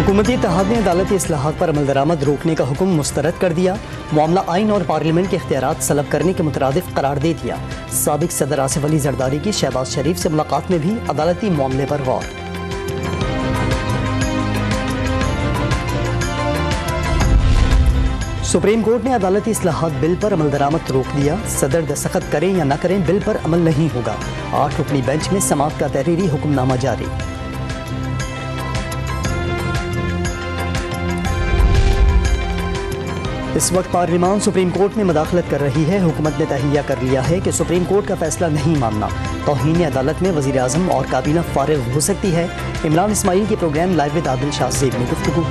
हुकूमती इत्तेहाद ने अदालती इस्लाहात पर अमल दरामद रोकने का हुक्म मुस्तरद कर दिया। मामला आइन और पार्लियामेंट के इख्तियारात सलब करने के मुतरादिफ करार दे दिया। साबिक सदर आसिफ अली जरदारी की शहबाज शरीफ से मुलाकात में भी अदालती मामले पर गौर। सुप्रीम कोर्ट ने अदालती इस्लाहात बिल पर अमल दरामद रोक दिया। सदर दस्तखत करें या न करें, बिल पर अमल नहीं होगा। 8 रुकनी बेंच में समाअत का तहरीरी हुक्मनामा जारी। इस वक्त पार्लियामान सुप्रीम कोर्ट में मदाखलत कर रही है। हुकूमत ने तहैया कर लिया है कि सुप्रीम कोर्ट का फैसला नहीं मानना तौहीन अदालत में वज़ीर आज़म और काबीना फारिग हो सकती है। इमरान इस्माइल के programme live with Adil Shah Zeb में गुफ्तगू।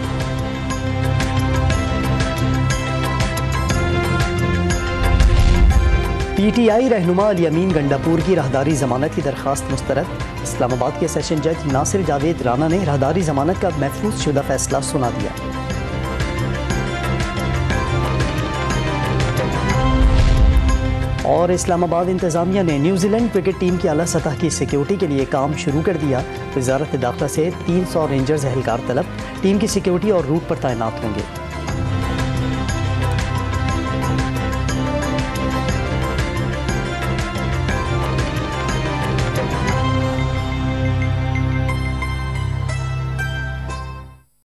PTI रहनुमा अली अमीन गंडापुर की राहदारी जमानत की दरख्वास्त मुस्तरद। इस्लामाबाद के सेशन जज नासिर जावेद राना ने राहदारी जमानत का महफूज शुदा फैसला सुना दिया। और इस्लामाबाद इंतजामिया ने न्यूजीलैंड क्रिकेट टीम की आला सतह की सिक्योरिटी के लिए काम शुरू कर दिया। वजारत दाखिला से 300 रेंजर्स एहलकार तलब टीम की सिक्योरिटी और रूट पर तैनात होंगे।